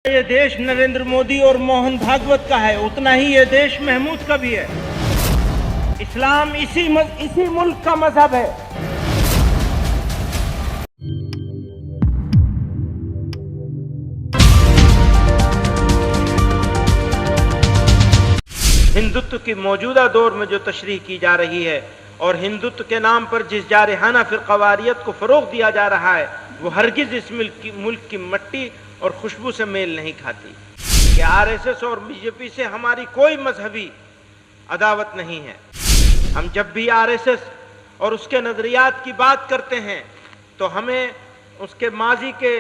ये देश नरेंद्र मोदी और मोहन भागवत का है, उतना ही ये देश महमूद का भी है। इस्लाम इसी मुल्क का मजहब है। हिंदुत्व की मौजूदा दौर में जो तशरीह की जा रही है और हिंदुत्व के नाम पर जिस जारहाना फिरकावारियत को फरोग दिया जा रहा है, वो हरगिज इस मुल्क की मट्टी और खुशबू से मेल नहीं खाती। कि आरएसएस और बीजेपी से हमारी कोई मजहबी अदावत नहीं है। हम जब भी आरएसएस और उसके नजरियात की बात करते हैं तो हमें उसके माजी के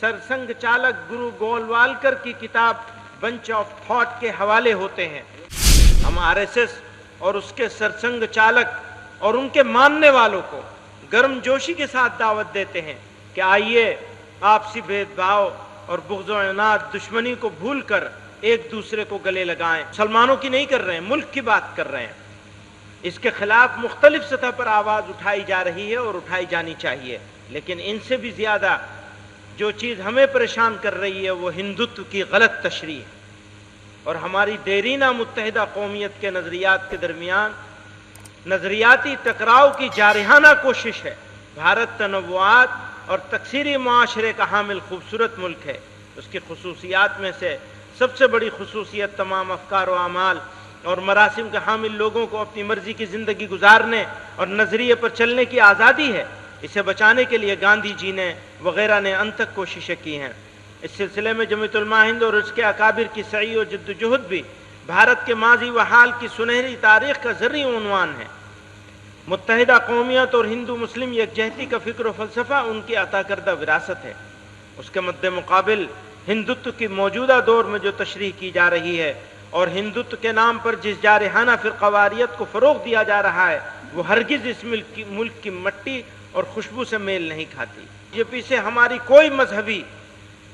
सरसंघ चालक गुरु गोलवालकर की किताब बंच ऑफ थॉट के हवाले होते हैं। हम आरएसएस और उसके सरसंघ चालक और उनके मानने वालों को गर्मजोशी के साथ दावत देते हैं कि आइए आपसी भेदभाव और बुग़्ज़ और इनाद दुश्मनी को भूलकर एक दूसरे को गले लगाएं। मुसलमानों की नहीं कर रहे हैं, मुल्क की बात कर रहे हैं। इसके खिलाफ मुख्तलिफ सतह पर आवाज़ उठाई जा रही है और उठाई जानी चाहिए, लेकिन इनसे भी ज़्यादा जो चीज़ हमें परेशान कर रही है वो हिंदुत्व की गलत तशरीह है और हमारी देरीना मुत्तहिदा कौमियत के नज़रियात के दरमियान नज़रियाती टकराव की जारहाना कोशिश है। भारत तनव्वुआत और तकसीरी मुआशरे का हामिल खूबसूरत मुल्क है। उसकी खसूसियात में से सबसे बड़ी खसूसियत तमाम अफकार व अमाल और मरासिम के हामिल लोगों को अपनी मर्जी की ज़िंदगी गुजारने और नज़रिए पर चलने की आज़ादी है। इसे बचाने के लिए गांधी जी ने वगैरह ने अनथक कोशिशें की हैं। इस सिलसिले में जमीयत उलमा हिंद और उसके अकाबिर की सई और जद्दोजहद भी भारत के माजी व हाल की सुनहरी तारीख़ का ज़र्री उन्वान है। मुत्तहिदा कौमियत और हिंदू मुस्लिम यकजहती का फ़िक्र फ़लसफ़ा उनकी अता करदा विरासत है। उसके मद्दे मुकाबिल हिंदुत्व की मौजूदा दौर में जो तशरीह की जा रही है और हिंदुत्व के नाम पर जिस जारहाना फिरकावारियत को फ़रोग दिया जा रहा है वो हरगिज़ इस मुल्क की मट्टी और खुशबू से मेल नहीं खाती। बीजेपी से हमारी कोई मजहबी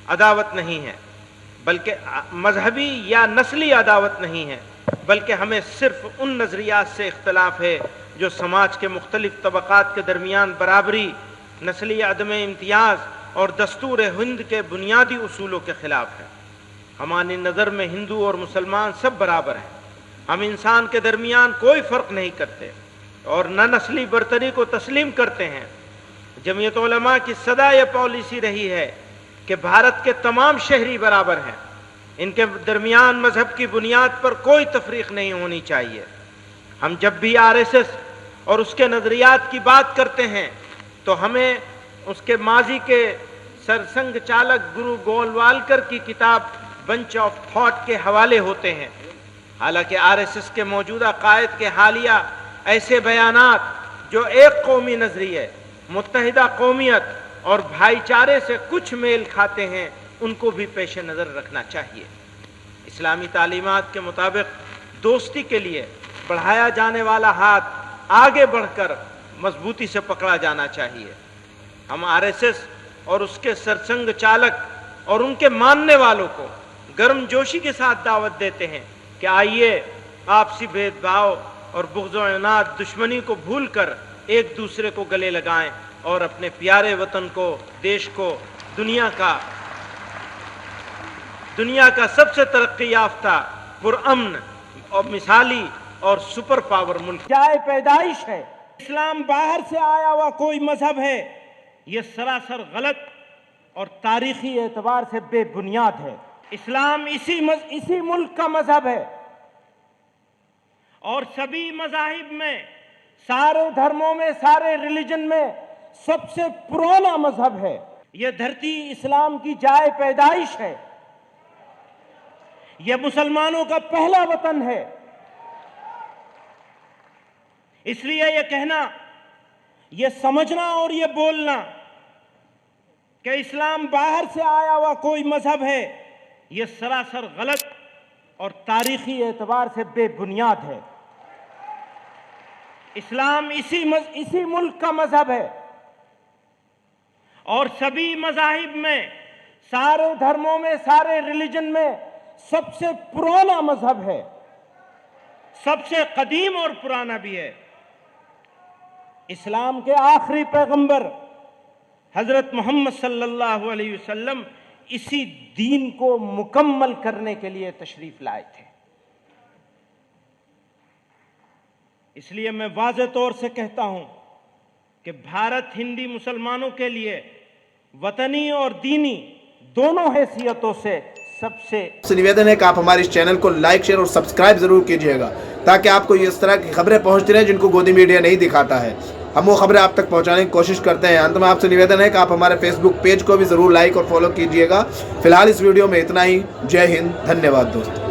अदावत नहीं है, बल्कि मजहबी या नस्ली अदावत नहीं है, बल्कि हमें सिर्फ उन नज़रियात से इख्तलाफ है जो समाज के मुख्तलिफ तबक़ात के दरमियान बराबरी, नस्ली अदम इम्तियाज़ और दस्तूर हिंद के बुनियादी उसूलों के ख़िलाफ़ है। हमारी नज़र में हिंदू और मुसलमान सब बराबर हैं। हम इंसान के दरमियान कोई फ़र्क नहीं करते और न नस्ली बरतरी को तस्लीम करते हैं। जमीयत उलमा की सदा यह पॉलिसी रही है कि भारत के तमाम शहरी बराबर हैं। इनके दरमियान मजहब की बुनियाद पर कोई तफरीक नहीं होनी चाहिए। हम जब भी आरएसएस और उसके नज़रियात की बात करते हैं तो हमें उसके माजी के सरसंघ चालक गुरु गोलवालकर की किताब बंच ऑफ थॉट के हवाले होते हैं। हालांकि आरएसएस के मौजूदा कायद के हालिया ऐसे बयानात जो एक कौमी नज़रिए, मुत्तहिदा कौमियत और भाईचारे से कुछ मेल खाते हैं, उनको भी पेश नज़र रखना चाहिए। इस्लामी तालीमात के मुताबिक दोस्ती के लिए बढ़ाया जाने वाला हाथ आगे बढ़कर मजबूती से पकड़ा जाना चाहिए। हम आरएसएस और उसके सरसंघ चालक और उनके मानने वालों को गर्मजोशी के साथ दावत देते हैं कि आइए आपसी भेदभाव और बुग़्ज़ और इनाद दुश्मनी को भूलकर एक दूसरे को गले लगाएं और अपने प्यारे वतन को, देश को दुनिया का सबसे तरक्की याफ्ता, पुरअमन और मिसाली और सुपर पावर मुल्क जाए पैदाइश है। इस्लाम बाहर से आया हुआ कोई मजहब है, ये सरासर गलत और तारीखी एतबार से बेबुनियाद है। इस्लाम इसी मुल्क का मजहब है और सभी मज़ाहिब में, सारे धर्मों में, सारे रिलीजन में सबसे पुराना मजहब है। यह धरती इस्लाम की जाए पैदाइश है। यह मुसलमानों का पहला वतन है। इसलिए यह कहना, यह समझना और यह बोलना कि इस्लाम बाहर से आया हुआ कोई मजहब है, यह सरासर गलत और तारीखी एतबार से बेबुनियाद है। इस्लाम इसी मुल्क का मजहब है और सभी मज़ाहिब में, सारे धर्मों में, सारे रिलीजन में सबसे पुराना मजहब है, सबसे कदीम और पुराना भी है। इस्लाम के आखिरी पैगंबर हजरत मोहम्मद सल्लल्लाहु अलैहि वसल्लम اسی دین کو مکمل کرنے کے لیے تشریف لائے تھے. اس لیے میں واضح طور سے کہتا ہوں کہ بھارت ہندی مسلمانوں کے لیے وطنی اور دینی دونوں حیثیتوں سے سب سے نویدن ہے کہ آپ ہمارے اس چینل کو لائک شیئر اور سبسکرائب ضرور کیجئے گا تاکہ آپ کو اس طرح کی خبریں پہنچتی رہیں جن کو گودی میڈیا نہیں دکھاتا ہے. ہم وہ خبریں آپ تک پہنچانے کی کوشش کرتے ہیں. انت میں آپ سے نویدن ہے کہ آپ ہمارے فیس بک پیج کو بھی ضرور لائک اور فالو کیجئے گا. فی الحال اس ویڈیو میں اتنا ہی. جے ہند. دھنیہ واد دوست.